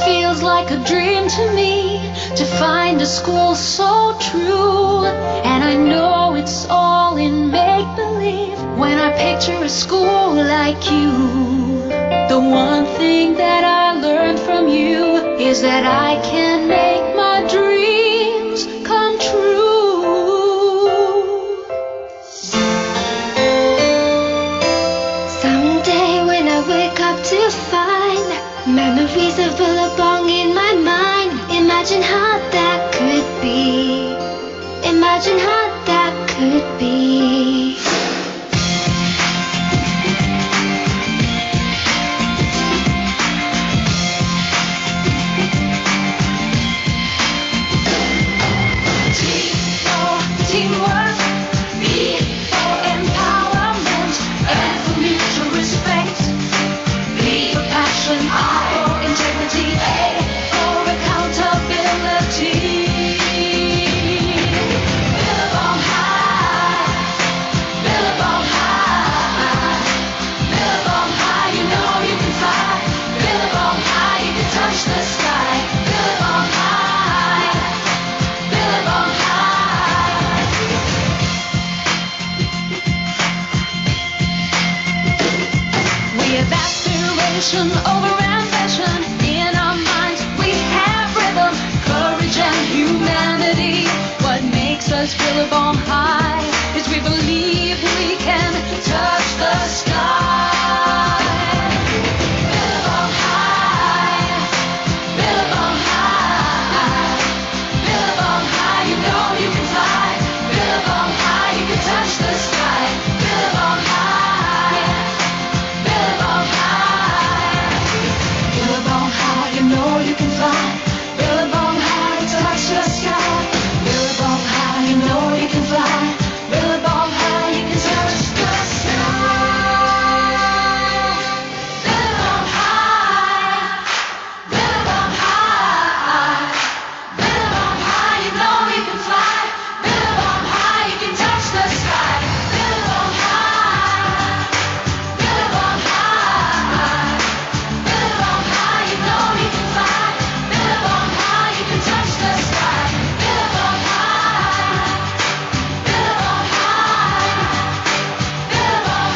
Feels like a dream to me to find a school so true. And I know it's all in make-believe when I picture a school like you. The one thing that I learned from you is that I can make my dreams come true. Someday when I wake up to find memories of Billabong in my mind, imagine how that could be. Imagine how that could be. Teamwork, B for empowerment, and for mutual respect, B for passion, I for integrity, A for accountability. Billabong High, Billabong High, Billabong High, you know you can fly. Billabong High, you can touch the sky. Billabong High, Billabong High. We have aspiration over ambition. In our minds we have rhythm, courage and humanity. What makes us Billabong High is we believe we can touch the sky. Billabong High, Billabong High, Billabong High, you know you can fly. Billabong High, you can touch the sky. Billabong High, Billabong High, Billabong High, you know you can fly. Billabong High, touch the sky. Billabong High, you know you can fly. Billabong High, you can touch the sky. Billabong High, Billabong High, Billabong High, you know you can fly. Billabong High, you can touch the sky. Billabong High, Billabong High, Billabong High, you know you can fly. Billabong High, you can touch the sky. Billabong High, Billabong High, Billabong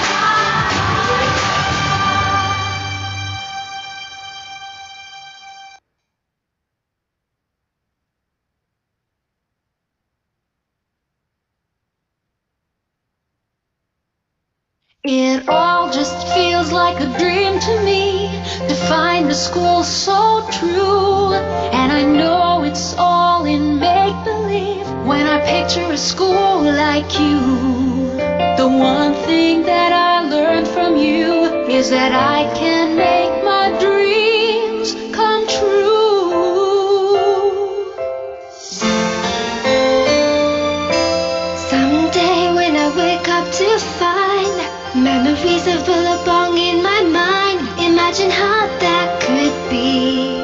It all just feels like a dream to me to find a school so true. And I know it's all in make-believe when I picture a school like you. The one thing that I learned from you is that I can make my dreams come true. Someday when I wake up to find memories of Billabong in my mind, imagine how that could be.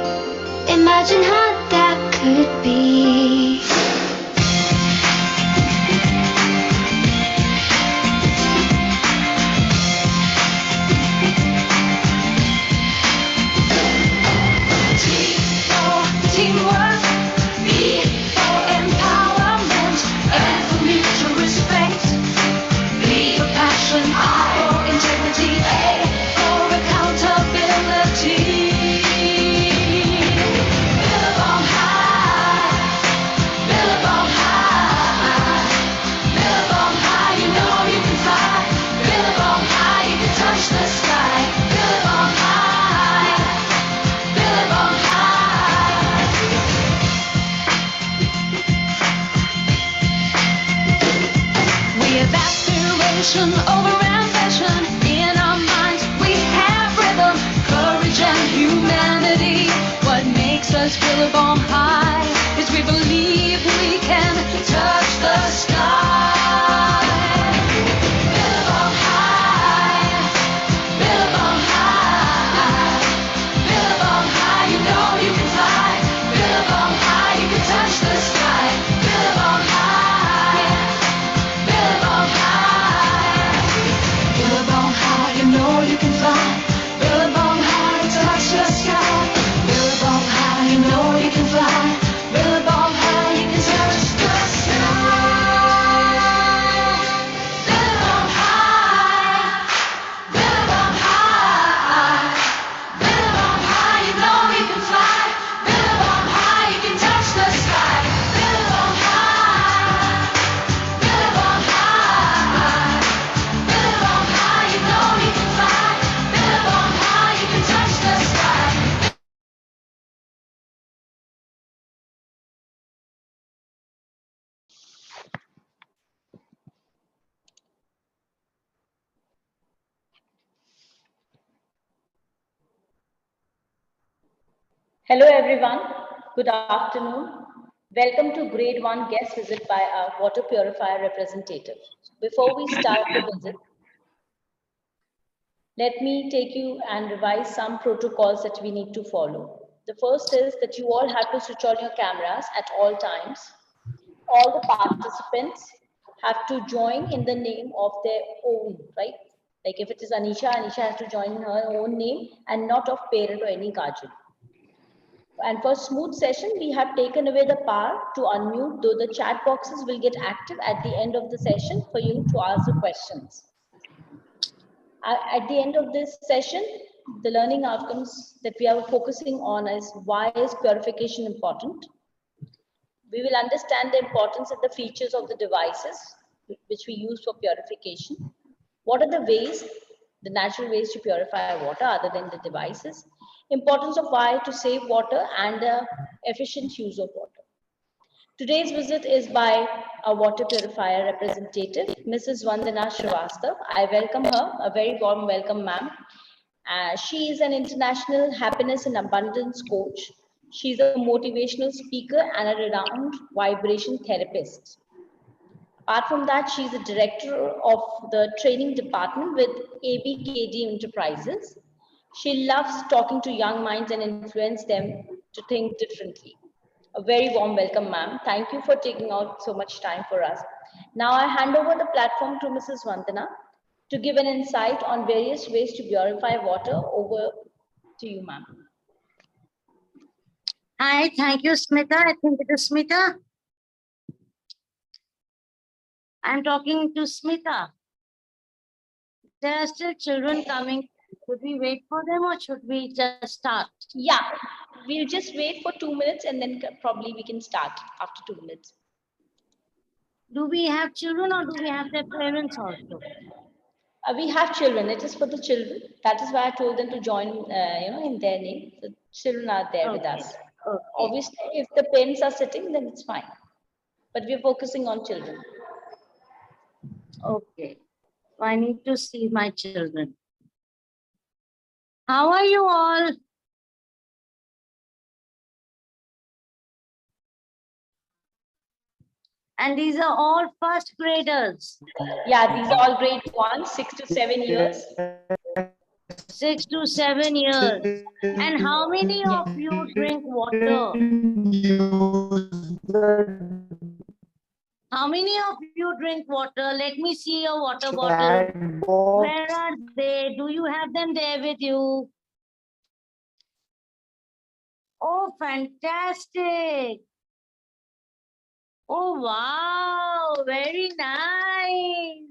Imagine how that could be. Teamwork, B for empowerment, and for mutual respect, B for passion, I for integrity, A for accountability. Billabong High, celebration over ambition. In our minds we have rhythm, courage and humanity. What makes us feel above high is we believe we can touch the sky. Billabong high, Billabong high, Billabong high, you know you can fly. Billabong high, you can touch the sky. Billabong high, Billabong high, Billabong high, you know you can fly. Billabong high, touch the sky. Billabong high, you know you can fly. Billabong high, you can touch the sky. Billabong high, Billabong high, Billabong high, you know you can fly. Billabong high, you can touch the sky. Billabong high, Billabong high, Billabong high, you know you can fly. Billabong high, you can touch the sky. Hello everyone, good afternoon. Welcome to grade 1 guest visit by our water purifier representative. Before we start the visit, let me take you and revise some protocols that we need to follow. The first is that you all have to switch on your cameras at all times. All the participants have to join in the name of their own, right? Like if it is Anisha, Anisha has to join in her own name and not of parent or any guardian. And for smooth session, we have taken away the power to unmute, though the chat boxes will get active at the end of the session for you to ask the questions. At the end of this session, the learning outcomes that we are focusing on is why is purification important? We will understand the importance and the features of the devices which we use for purification. What are the ways, the natural ways to purify water other than the devices? Importance of why to save water and the efficient use of water. Today's visit is by a water purifier representative, Mrs. Vandana Srivastava. I welcome her, a very warm welcome, ma'am. She is an international happiness and abundance coach. She's a motivational speaker and a renowned vibration therapist. Apart from that, she's the director of the training department with ABKD Enterprises. She loves talking to young minds and influence them to think differently. A very warm welcome, ma'am. Thank you for taking out so much time for us. Now I hand over the platform to Mrs. Vandana to give an insight on various ways to purify water. Over to you, ma'am. Hi, thank you, Smita. I think it is Smita. I'm talking to Smita. There are still children coming. Should we wait for them or should we just start? Yeah, we'll just wait for 2 minutes and then probably we can start after 2 minutes. Do we have children or do we have their parents also? We have children. It is for the children. That is why I told them to join, in their name. The children are there with us. Okay. Obviously, if the parents are sitting, then it's fine. But we're focusing on children. Okay. I need to see my children. How are you all? And these are all first graders. Yeah, these are all grade 1, 6 to 7 years. 6 to 7 years. And how many of you drink water? How many of you drink water? Let me see your water bottles. Where are they? Do you have them there with you? Oh, fantastic. Oh, wow. Very nice.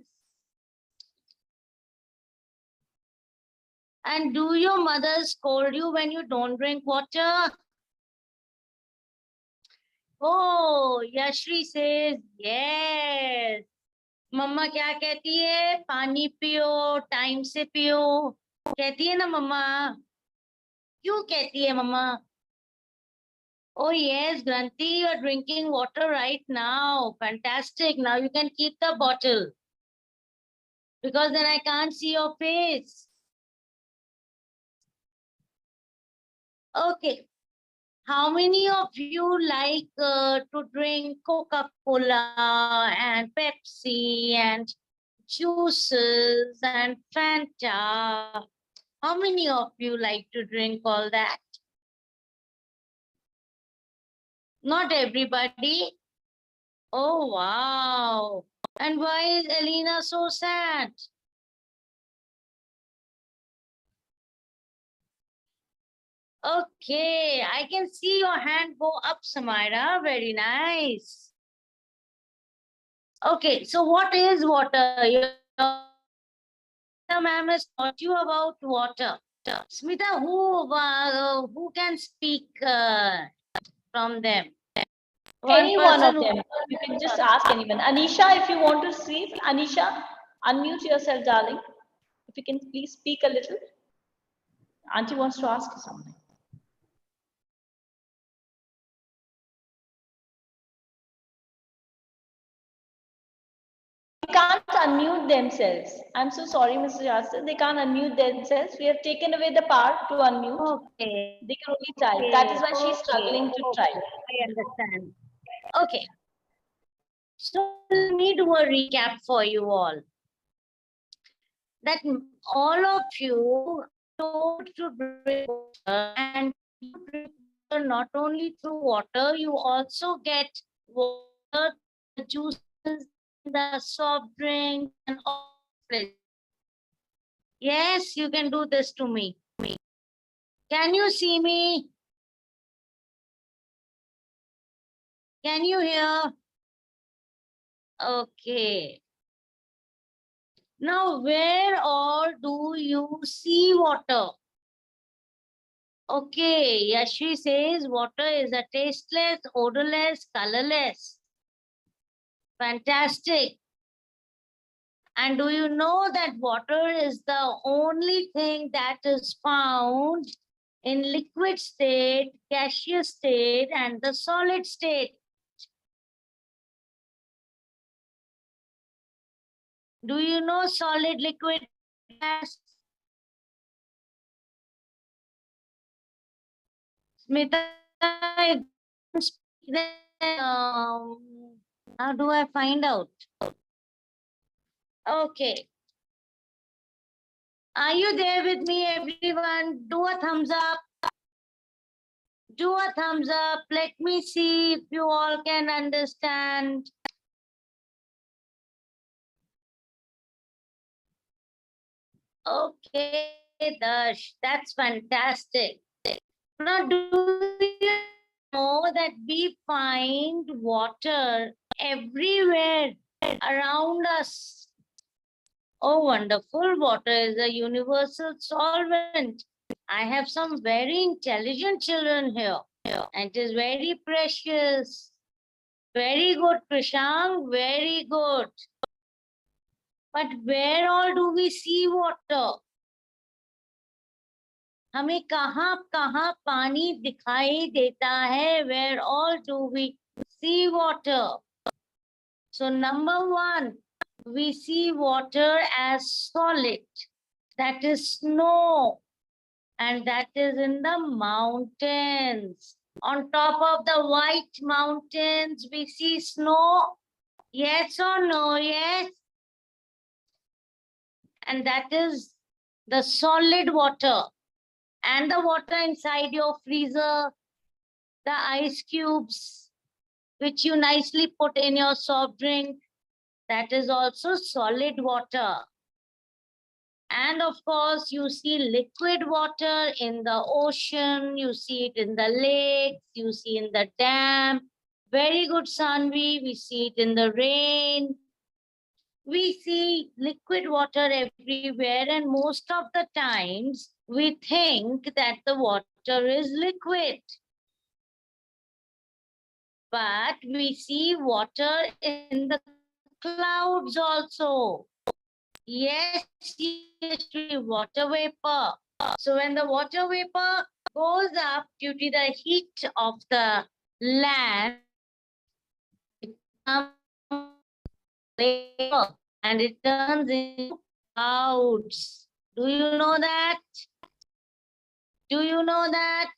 And do your mothers scold you when you don't drink water? Oh, Yashri says yes. मम्मा क्या कहती है? पानी पियो, time से पियो. कहती है ना मम्मा? क्यों कहती है मम्मा? Oh yes, Granthi, you are drinking water right now. Fantastic. Now you can keep the bottle. because then I can't see your face. Okay. How many of you like to drink Coca-Cola and Pepsi and juices and Fanta? How many of you like to drink all that? Not everybody. Oh, wow. And why is Elena so sad? Okay, I can see your hand go up, Samira. Very nice. Okay, so what is water? Your ma'am has taught you about water. Smita, who can speak from them? Any one of person them. You can just ask anyone. Anisha, if you want to speak, Anisha, unmute yourself, darling. If you can please speak a little. Auntie wants to ask you something. They can't unmute themselves. I'm so sorry, Mr. Shastra. They can't unmute themselves. We have taken away the power to unmute. Okay. They can only type. That is why she's struggling to type. I understand. Okay. So let me do a recap for you all. That all of you told to drink water, and you drink water not only through water, you also get water, the juices, the soft drink, and all this. Yes, you can do this to me. Can you see me? Can you hear? Okay. Now, where all do you see water? Okay, Yashvi says water is a tasteless, odorless, colorless. Fantastic. And do you know that water is the only thing that is found in liquid state, gaseous state, and the solid state? Do you know solid, liquid, gas? Smita, how do I find out? Okay. Are you there with me, everyone? Do a thumbs up. Do a thumbs up. Let me see if you all can understand. Okay, Dash, that's fantastic. Now, do you know that we find water everywhere around us? Oh, wonderful. Water is a universal solvent. I have some very intelligent children here, and it is very precious. Very good, Prashant, very good. But where all do we see water? हमें कहाँ कहाँ पानी दिखाई देता है? Where all do we see water? So number one, we see water as solid. That is snow. And that is in the mountains. On top of the white mountains, we see snow. Yes or no? Yes. And that is the solid water. And the water inside your freezer, the ice cubes, which you nicely put in your soft drink, that is also solid water. And of course, you see liquid water in the ocean, you see it in the lakes, you see in the dam. Very good, Sanvi. We see it in the rain. We see liquid water everywhere, and most of the times we think that the water is liquid. But we see water in the clouds also. Yes, water vapor. So when the water vapor goes up due to the heat of the land, it becomes vapor and it turns into clouds. Do you know that? Do you know that?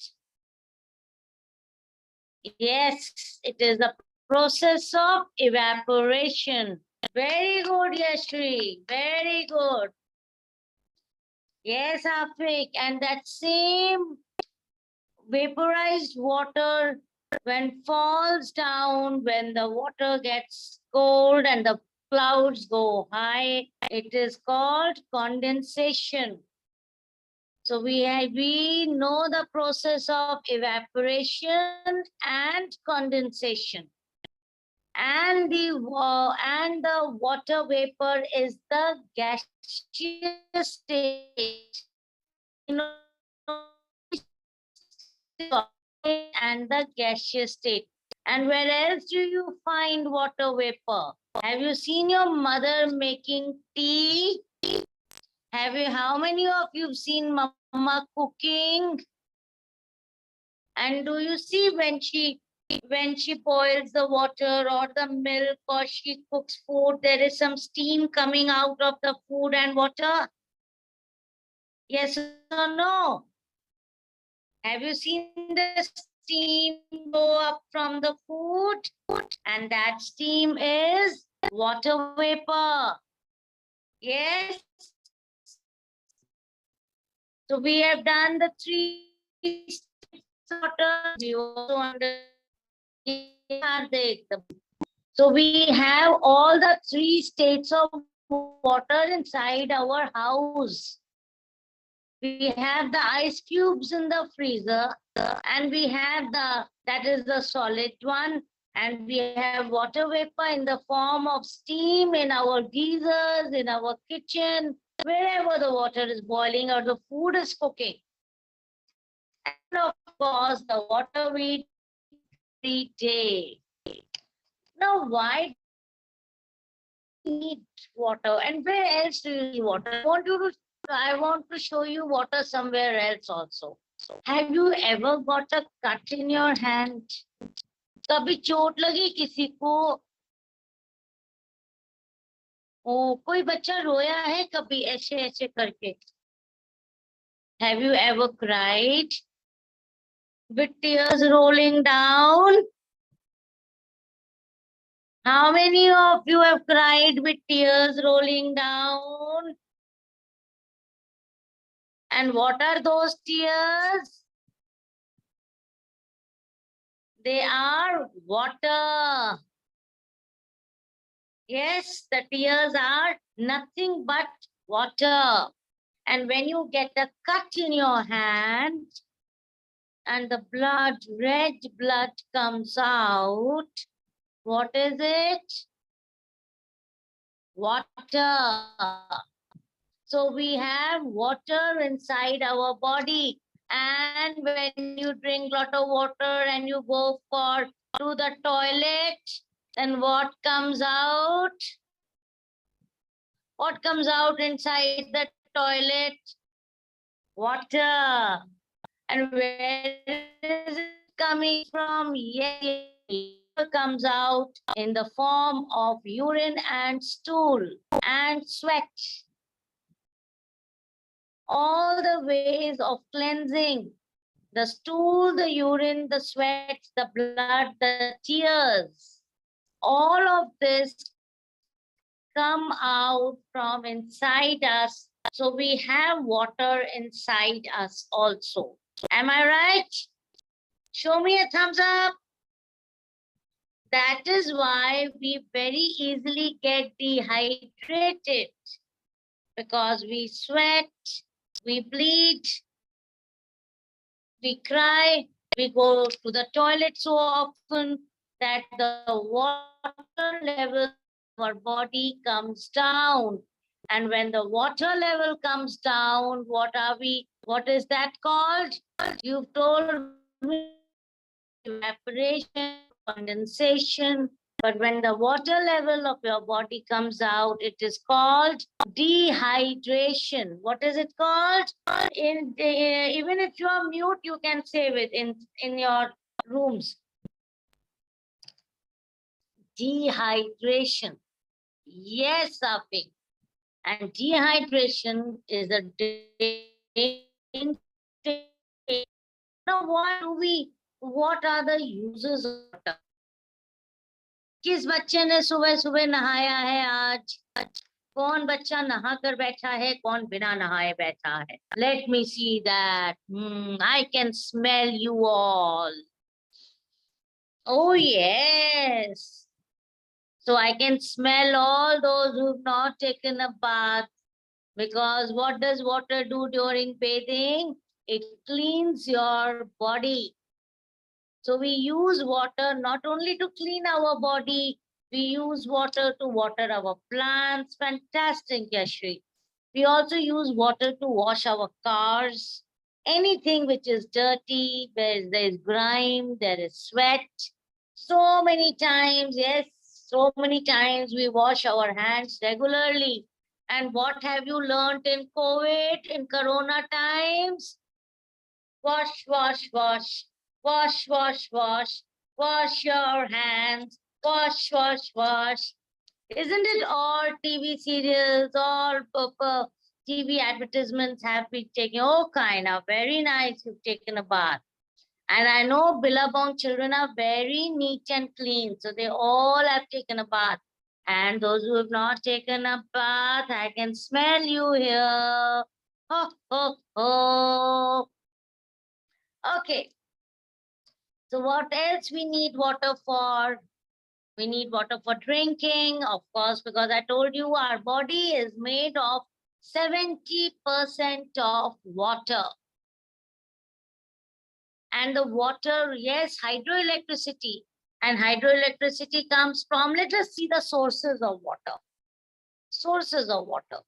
Yes, it is the process of evaporation. Very good, Yashri. Very good. Yes, Afik. And that same vaporized water, when falls down, when the water gets cold and the clouds go high, it is called condensation. So we know the process of evaporation and condensation. And the water vapor is the gaseous state. You know, and the gaseous state. And where else do you find water vapor? Have you seen your mother making tea? How many of you have seen mama cooking? And do you see when she boils the water or the milk or she cooks food, there is some steam coming out of the food and water? Yes or no? Have you seen the steam go up from the food? And that steam is water vapor. Yes. So we have done the 3 steps of water. We also understand. So we have all the 3 states of water inside our house. We have the ice cubes in the freezer, and we have that is the solid one, and we have water vapor in the form of steam in our geysers, in our kitchen, wherever the water is boiling or the food is cooking. And of course, the water we every day. Now, why do we need water? And where else do you see water? I want to show you water somewhere else also. Have you ever got a cut in your hand? कभी चोट लगी किसी को? कोई बच्चा रोया है कभी ऐसे ऐसे करके? Have you ever cried with tears rolling down? How many of you have cried with tears rolling down? And what are those tears? They are water. Yes, the tears are nothing but water. And when you get a cut in your hand and the blood, red blood comes out, what is it? Water. So we have water inside our body. And when you drink a lot of water and you go to the toilet, then what comes out? What comes out inside the toilet? Water. And where is it coming from? Yes, it comes out in the form of urine and stool and sweat. All the ways of cleansing, the stool, the urine, the sweat, the blood, the tears, all of this come out from inside us. So we have water inside us also. Am I right? Show me a thumbs up. That is why we very easily get dehydrated, because we sweat, we bleed, we cry, we go to the toilet so often that the water level of our body comes down. And when the water level comes down, what is that called? You've told me evaporation, condensation. But when the water level of your body comes out, it is called dehydration. What is it called? Even if you are mute, you can save it in your rooms. Dehydration. Yes, Afik. And dehydration is a danger. Now, what are the uses of water? किस बच्चे ने सुबह सुबह नहाया है आज? कौन बच्चा नहा कर बैठा है, कौन बिना नहाए बैठा है? Let me see that. I can smell you all. Oh yes. So I can smell all those who've not taken a bath, because what does water do during bathing? It cleans your body. So we use water not only to clean our body, we use water to water our plants. Fantastic, Yashri. We also use water to wash our cars. Anything which is dirty, where there is grime, there is sweat. So many times, yes, so many times we wash our hands regularly. And what have you learned in COVID, in Corona times? Wash, wash, wash. Wash, wash, wash. Wash your hands. Wash, wash, wash. Isn't it all TV serials, all TV advertisements have been taken? Oh, kind of very nice. You've taken a bath. And I know Billabong children are very neat and clean. So they all have taken a bath. And those who have not taken a bath, I can smell you here. Ho, ho, ho. Okay. So what else we need water for? We need water for drinking, of course, because I told you our body is made of 70% of water. And the water, yes, hydroelectricity. And hydroelectricity comes from, let us see the sources of water. Sources of water.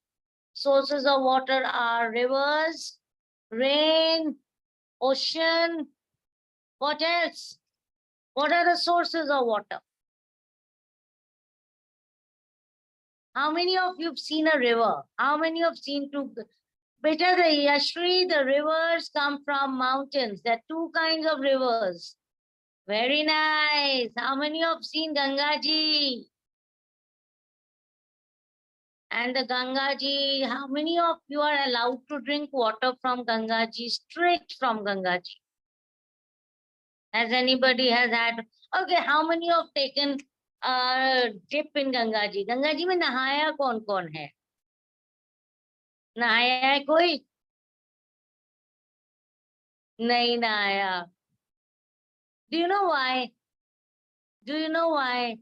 Sources of water are rivers, rain, ocean. What else? What are the sources of water? How many of you have seen a river? How many have seen two? Beta, the Yashri, the rivers come from mountains. There are two kinds of rivers. Very nice. How many have seen Gangaji? And the Gangaji, how many of you are allowed to drink water from Gangaji, straight from Gangaji? Has anybody has had? Okay, how many have taken a dip in Gangaji? Gangaji में नहाया कौन कौन है? नहाया है कोई? नहीं नहाया. Do you know why? Do you know why?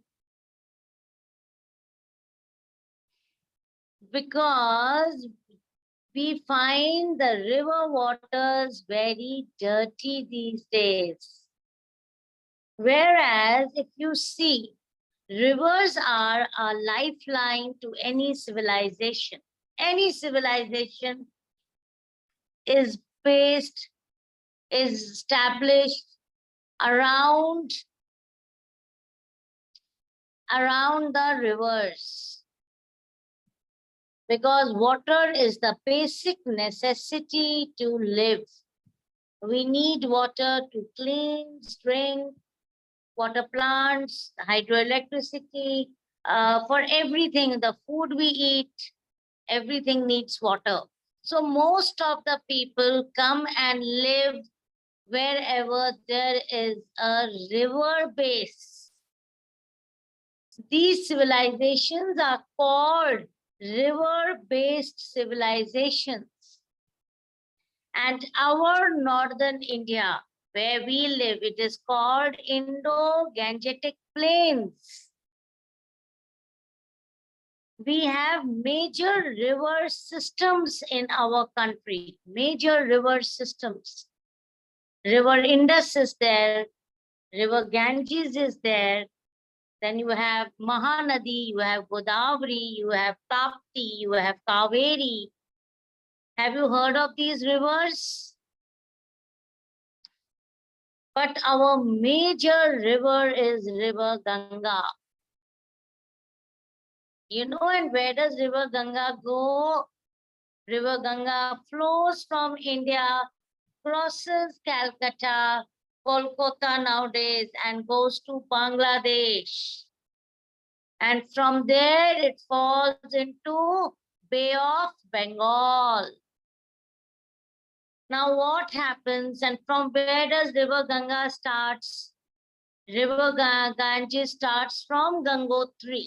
Because we find the river waters very dirty these days. Whereas if you see, rivers are a lifeline to any civilization. Any civilization is based, is established around the rivers. Because water is the basic necessity to live. We need water to clean, drink, water plants, hydroelectricity, for everything, the food we eat, everything needs water. So most of the people come and live wherever there is a river base. These civilizations are called river-based civilizations. And our northern India, where we live, it is called Indo-Gangetic Plains. We have major river systems in our country, major river systems. River Indus is there, River Ganges is there, then you have Mahanadi, you have Godavari, you have Tapti, you have Kaveri. Have you heard of these rivers? But our major river is River Ganga. You know, and where does River Ganga go? River Ganga flows from India, crosses Calcutta, Kolkata nowadays, and goes to Bangladesh. And from there, it falls into Bay of Bengal. Now what happens, and from where does river Ganga starts? River Ganges starts from Gangotri.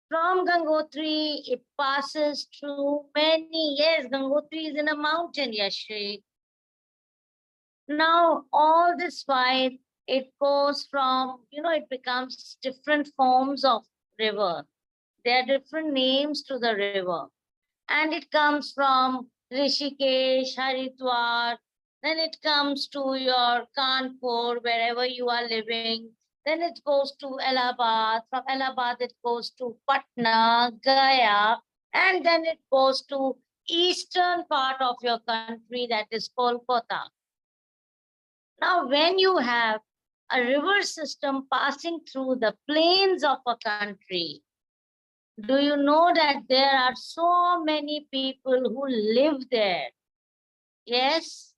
From Gangotri, it passes through many, yes, Gangotri is in a mountain, Yashri. Now, all this while, it goes from, it becomes different forms of river. There are different names to the river. And it comes from Rishikesh, Haridwar, then it comes to your Kanpur, wherever you are living. Then it goes to Allahabad. From Allahabad, it goes to Patna, Gaya, and then it goes to eastern part of your country, that is Kolkata. Now, when you have a river system passing through the plains of a country, do you know that there are so many people who live there? Yes.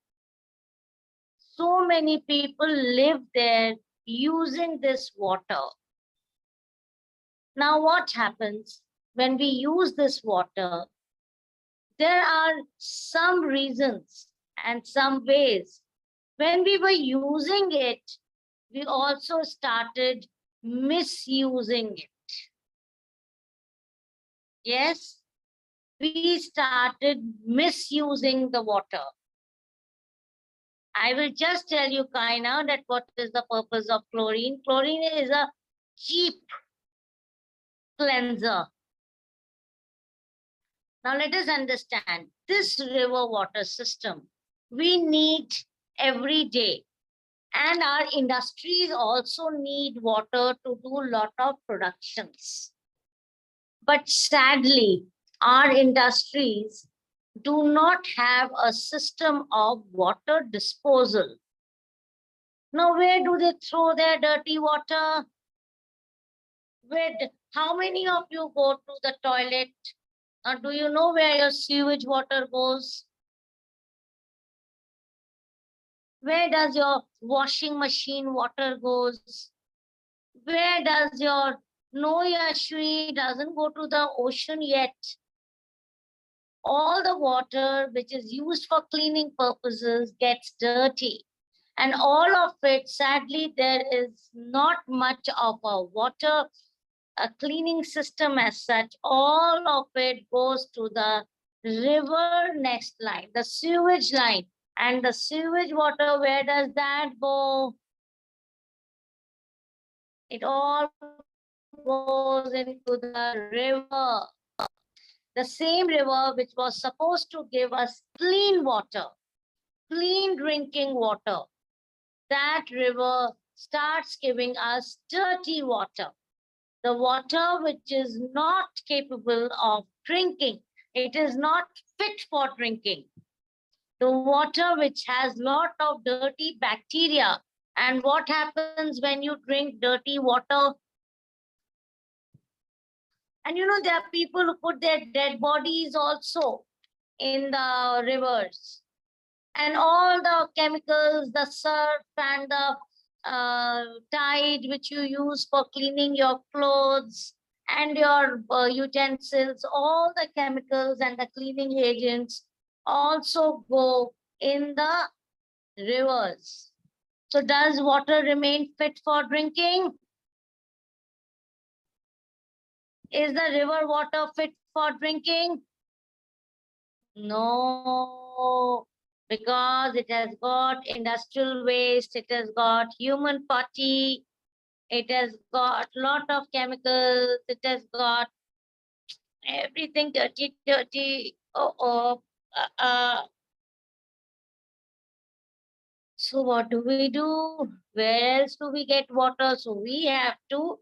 So many people live there using this water. Now what happens when we use this water? There are some reasons and some ways. When we were using it, we also started misusing it. Yes, we started misusing the water. I will just tell you, Kaina, that what is the purpose of chlorine. Chlorine is a cheap cleanser. Now let us understand this river water system we need every day. And our industries also need water to do a lot of productions. But sadly, our industries do not have a system of water disposal. Now, where do they throw their dirty water? How many of you go to the toilet? Do you know where your sewage water goes? Where does your washing machine water goes? Where does your, no, Yashri doesn't go to the ocean yet. All the water which is used for cleaning purposes gets dirty. And all of it, sadly, there is not much of a water, a cleaning system as such. All of it goes to the river next line, the sewage line. And the sewage water, where does that go? It all goes into the river. The same river which was supposed to give us clean water, clean drinking water. That river starts giving us dirty water. The water which is not capable of drinking. It is not fit for drinking. The water which has lot of dirty bacteria. And what happens when you drink dirty water? And there are people who put their dead bodies also in the rivers. And all the chemicals, the surf and the tide which you use for cleaning your clothes and your utensils, all the chemicals and the cleaning agents also go in the rivers. So does water remain fit for drinking? Is the river water fit for drinking? No, because it has got industrial waste, it has got human putty, it has got lot of chemicals, it has got everything dirty. So what do we do? Where else do we get water? So we have to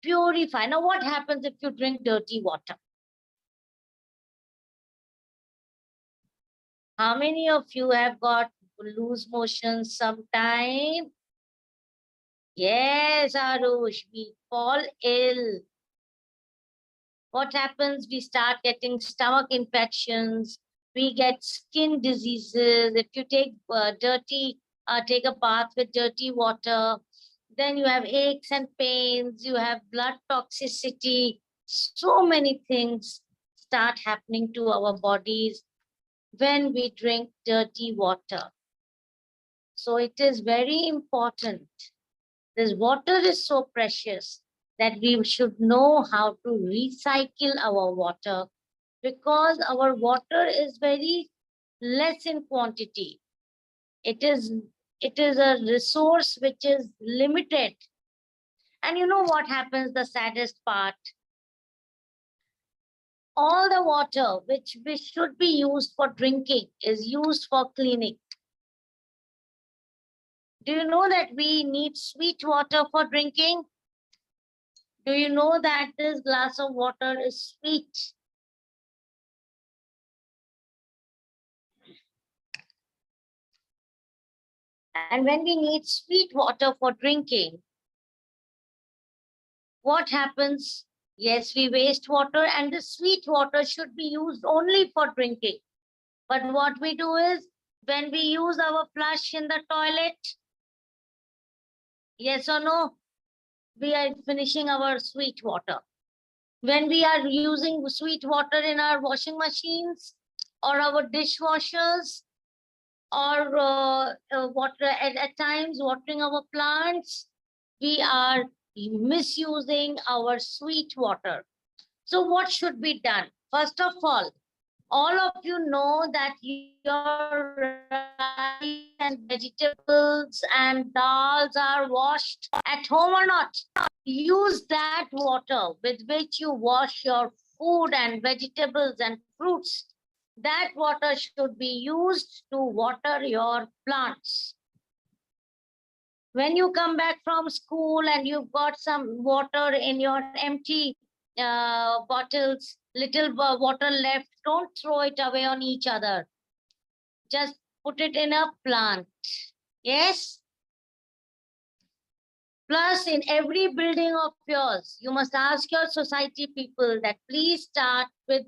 purify. Now what happens if you drink dirty water? How many of you have got loose motions sometime? Yes, Arush, we fall ill. What happens? We start getting stomach infections. We get skin diseases. If you take take a bath with dirty water, then you have aches and pains. You have blood toxicity. So many things start happening to our bodies when we drink dirty water. So it is very important. This water is so precious that we should know how to recycle our water, because our water is very less in quantity. It is a resource which is limited. And you know what happens, the saddest part? All the water which should be used for drinking is used for cleaning. Do you know that we need sweet water for drinking? Do you know that this glass of water is sweet? And when we need sweet water for drinking, what happens? Yes, we waste water, and the sweet water should be used only for drinking. But what we do is, when we use our flush in the toilet, yes or no, we are finishing our sweet water. When we are using sweet water in our washing machines or our dishwashers, or water at times watering our plants, we are misusing our sweet water. So what should be done? First of all of you know that your rice and vegetables and dals are washed at home or not? Use that water with which you wash your food and vegetables and fruits. That water should be used to water your plants. When you come back from school and you've got some water in your empty bottles, little water left, don't throw it away on each other. Just put it in a plant. Yes? Plus, in every building of yours, you must ask your society people that please start with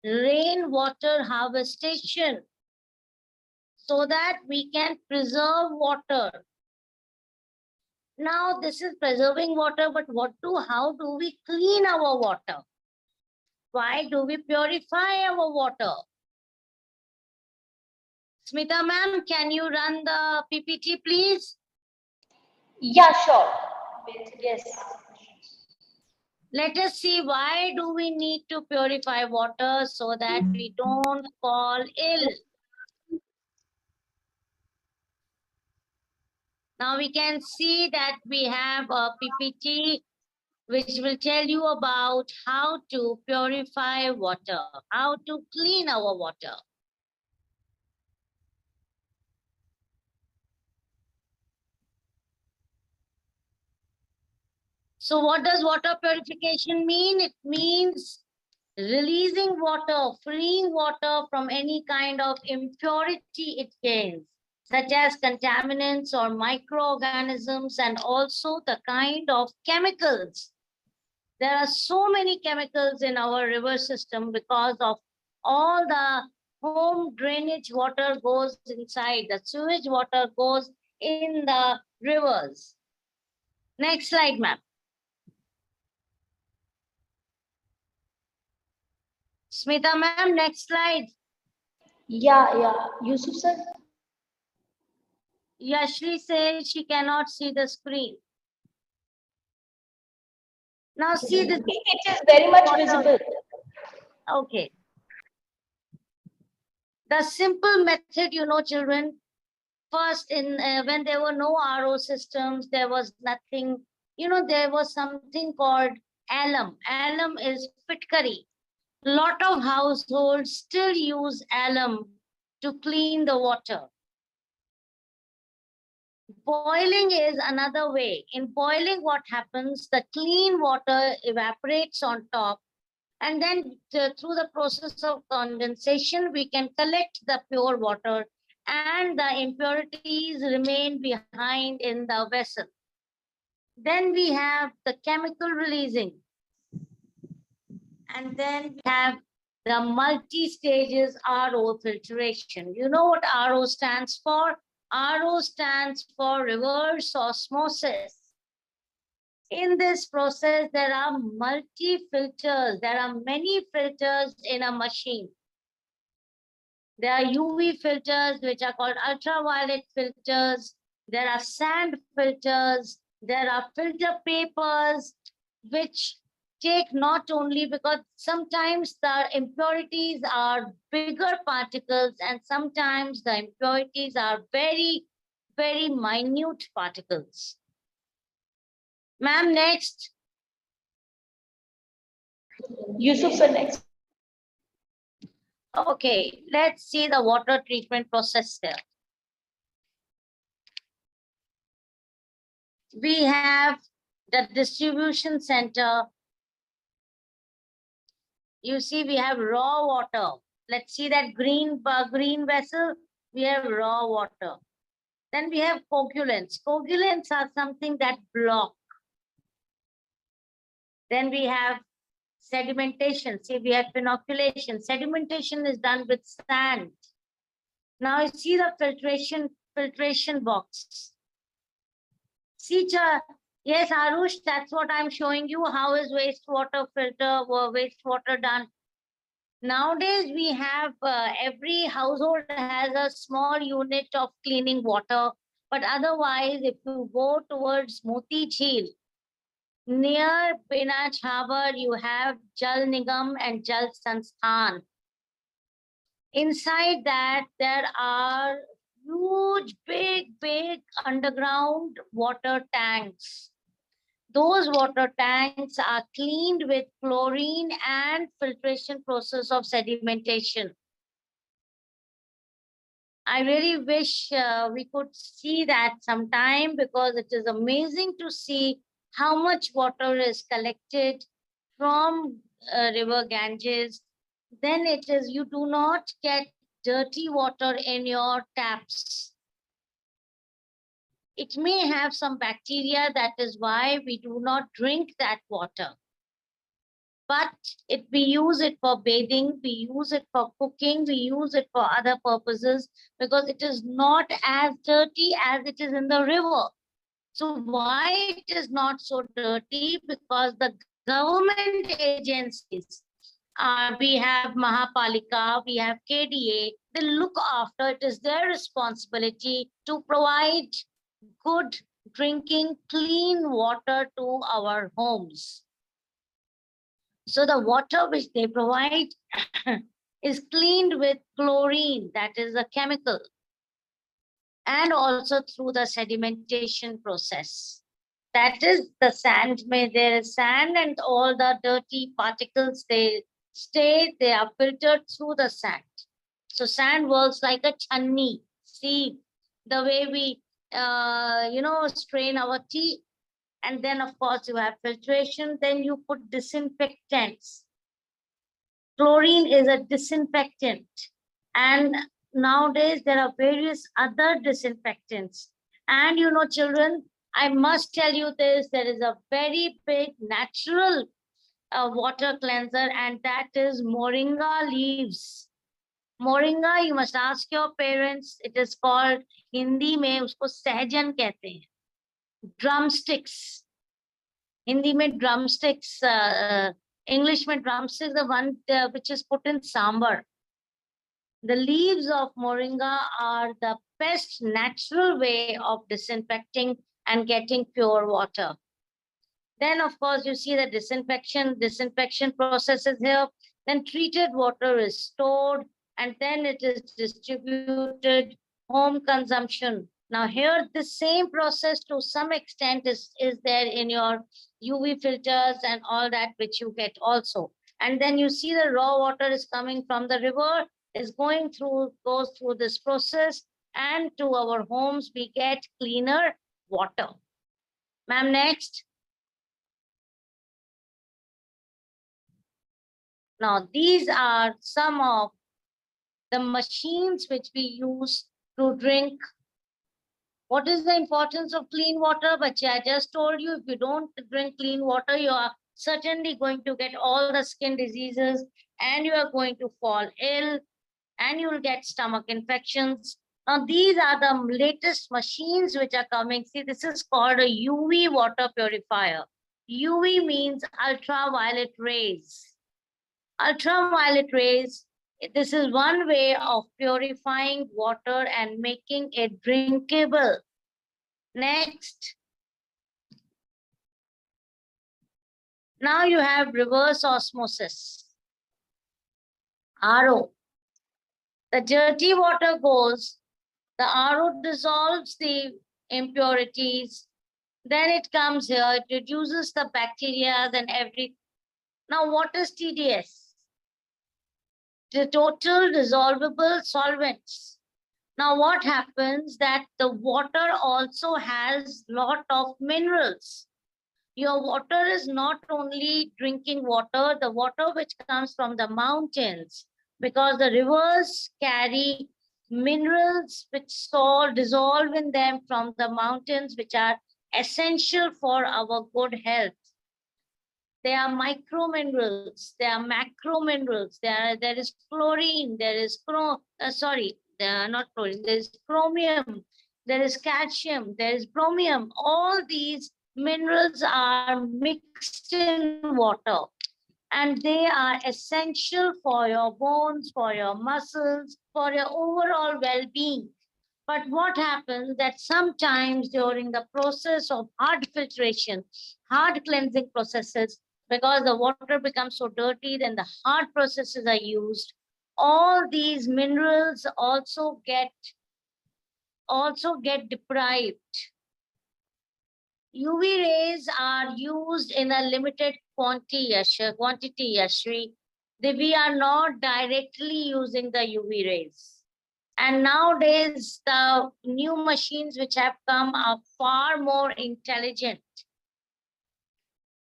rainwater harvestation, so that we can preserve water. Now, this is preserving water, but how do we clean our water? Why do we purify our water? Smita ma'am, can you run the PPT, please? Yeah, sure. Yes. Let us see, why do we need to purify water so that we don't fall ill? Now we can see that we have a PPT which will tell you about how to purify water, how to clean our water. So what does water purification mean? It means releasing water, freeing water from any kind of impurity it contains, such as contaminants or microorganisms, and also the kind of chemicals. There are so many chemicals in our river system because of all the home drainage water goes inside, the sewage water goes in the rivers. Next slide, ma'am. Smita ma'am, next slide. Yeah. Yusuf sir? Yashri says she cannot see the screen. Now see this. It is very much visible. Okay. The simple method, you know, children, first when there were no RO systems, there was nothing, you know, there was something called alum. Alum is pitkari. Lot of households still use alum to clean the water. Boiling is another way. In boiling, what happens? The clean water evaporates on top, and then through the process of condensation, we can collect the pure water, and the impurities remain behind in the vessel. Then we have the chemical releasing. And then we have the multi-stages RO filtration. You know what RO stands for? RO stands for reverse osmosis. In this process, there are multi-filters. There are many filters in a machine. There are UV filters, which are called ultraviolet filters. There are sand filters. There are filter papers, which take not only because sometimes the impurities are bigger particles and sometimes the impurities are very, very minute particles. Ma'am, next. Yusuf, sir, next. Okay, let's see the water treatment process here. We have the distribution center. You see, we have raw water. Let's see that green vessel. We have raw water. Then we have coagulants. Coagulants are something that block. Then we have sedimentation. See, we have inoculation. Sedimentation is done with sand. Now you see the filtration box. See, yes, Arush, that's what I'm showing you. How is wastewater filter or wastewater done? Nowadays, we have every household has a small unit of cleaning water. But otherwise, if you go towards Moti Jheel, near Pinach Harbour, you have Jal Nigam and Jal Sansthan. Inside that, there are huge, big underground water tanks. Those water tanks are cleaned with chlorine and filtration process of sedimentation. I really wish we could see that sometime because it is amazing to see how much water is collected from river Ganges. Then it is, you do not get dirty water in your taps. It may have some bacteria, that is why we do not drink that water. But we use it for bathing, we use it for cooking, we use it for other purposes because it is not as dirty as it is in the river. So why it is not so dirty? Because the government agencies, we have Mahapalika, we have KDA, they look after, it is their responsibility to provide good drinking, clean water to our homes. So the water which they provide is cleaned with chlorine, that is a chemical, and also through the sedimentation process. That is the sand, there is sand and all the dirty particles, they are filtered through the sand. So sand works like a channi. See the way we, strain our tea. And then of course you have filtration, then you put disinfectants. Chlorine is a disinfectant. And nowadays there are various other disinfectants. And you know, children, I must tell you this, there is a very big natural water cleanser, and that is moringa leaves. Moringa, you must ask your parents, it is called, Hindi mein usko sehjan kehte hain. Drumsticks. Hindi mein drumsticks, English mein drumsticks, the one which is put in sambar. The leaves of moringa are the best natural way of disinfecting and getting pure water. Then of course you see the disinfection process is here. Then treated water is stored and then it is distributed, home consumption. Now here the same process to some extent is there in your UV filters and all that which you get also. And then you see the raw water is coming from the river, is goes through this process, and to our homes we get cleaner water. Ma'am, next. Now these are some of the machines which we use to drink. What is the importance of clean water? But I just told you, if you don't drink clean water, you are certainly going to get all the skin diseases and you are going to fall ill and you will get stomach infections. Now, these are the latest machines which are coming. See, this is called a UV water purifier. UV means ultraviolet rays. Ultraviolet rays, this is one way of purifying water and making it drinkable. Next. Now you have reverse osmosis. RO. The dirty water goes, the RO dissolves the impurities, then it comes here, it reduces the bacteria, then every. Now what is TDS? The total dissolvable solvents. Now what happens that the water also has lot of minerals. Your water is not only drinking water, the water which comes from the mountains, because the rivers carry minerals which dissolve in them from the mountains, which are essential for our good health. They are micro minerals, they are macro minerals, there is chlorine, there is not chlorine, there is chromium, there is calcium, there is bromium. All these minerals are mixed in water and they are essential for your bones, for your muscles, for your overall well-being. But what happens that sometimes during the process of hard filtration, hard cleansing processes, because the water becomes so dirty, then the hard processes are used. All these minerals also get deprived. UV rays are used in a limited quantity, Yashri. We are not directly using the UV rays. And nowadays, the new machines which have come are far more intelligent.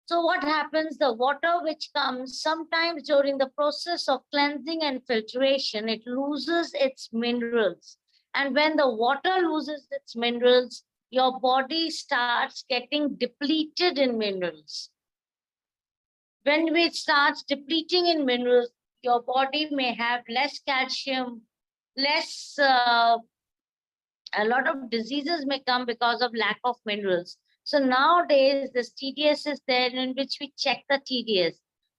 So what happens, the water which comes, sometimes during the process of cleansing and filtration, it loses its minerals. And when the water loses its minerals, your body starts getting depleted in minerals. When it starts depleting in minerals, your body may have less calcium, less, a lot of diseases may come because of lack of minerals. So nowadays, this TDS is there in which we check the TDS,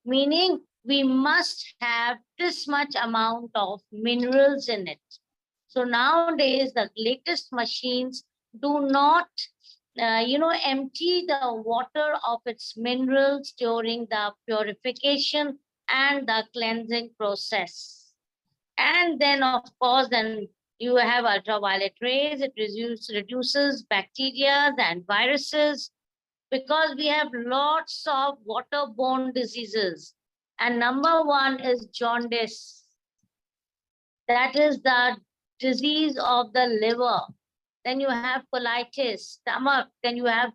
meaning we must have this much amount of minerals in it. So nowadays, the latest machines do not, empty the water of its minerals during the purification and the cleansing process. And then, of course, then you have ultraviolet rays, it reduces bacteria and viruses, because we have lots of waterborne diseases. And number one is jaundice. That is the disease of the liver. Then you have colitis, stomach, then you have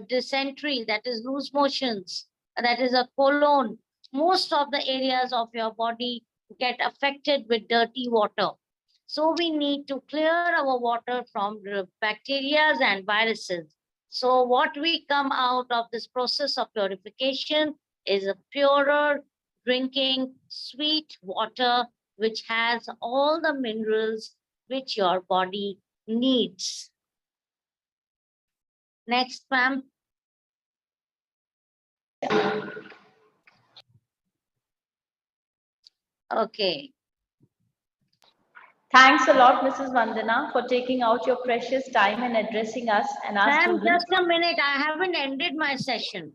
dysentery, that is loose motions, that is a colon. Most of the areas of your body get affected with dirty water. So we need to clear our water from the bacteria and viruses. So what we come out of this process of purification is a purer drinking sweet water, which has all the minerals which your body needs. Next, ma'am. Okay. Thanks a lot, Mrs. Vandana, for taking out your precious time and addressing us and our Ma'am, students. just a minute. I haven't ended my session.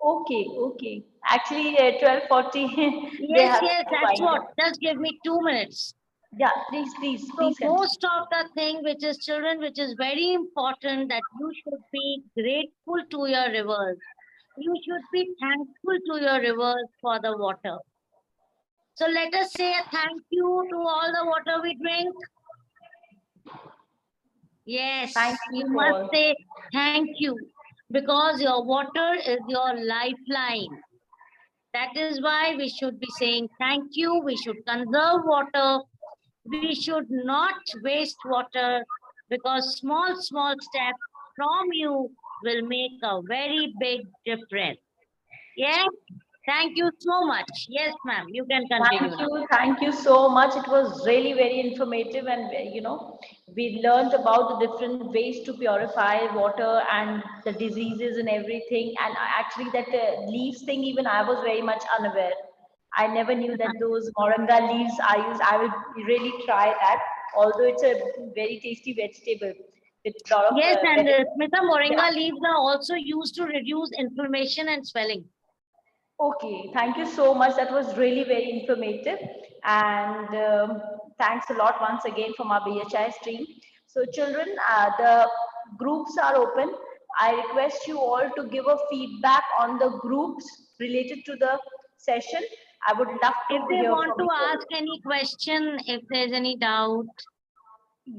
Okay. Actually, 12:40. Yes, that's what. Just give me 2 minutes. Yeah, please. So most of the thing which is children, which is very important, that you should be grateful to your rivers. You should be thankful to your rivers for the water. So let us say a thank you to all the water we drink. Yes, you must say thank you, because your water is your lifeline. That is why we should be saying thank you. We should conserve water. We should not waste water, because small steps from you will make a very big difference. Yes, Thank you so much. Yes, ma'am. You can continue now. Thank you so much. It was really very informative, and we learned about the different ways to purify water and the diseases and everything. And actually, that leaves thing, even I was very much unaware. I never knew that those moringa leaves are used. I will really try that. Although it's a very tasty vegetable with a lot of Yes, and benefits. Smita, Yeah. moringa leaves are also used to reduce inflammation and swelling. Okay, thank you so much. That was really very informative. And thanks a lot once again from our BHI stream. So children, the groups are open. I request you all to give a feedback on the groups related to the session. I would love If to they hear want from to you all. ask any question, if there's any doubt.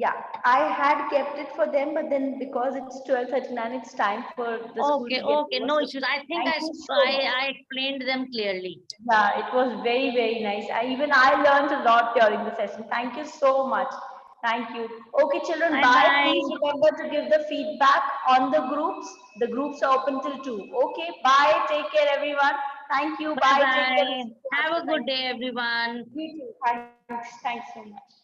Yeah, I had kept it for them, but then because it's 12:39, it's time for the school Okay, to get okay, over. no So issues. I think thank you so much. I explained them clearly. Yeah, it was very, very nice. I learned a lot during the session. Thank you so much. Thank you. Okay, children, Bye bye. bye. Please remember to give the feedback on the groups. The groups are open till 2. Okay, bye. Take care, everyone. Thank you. Bye Bye. Take care, bye. Mr. Have Master. a Thank good day, everyone. you. You too. Thanks. Thanks so much.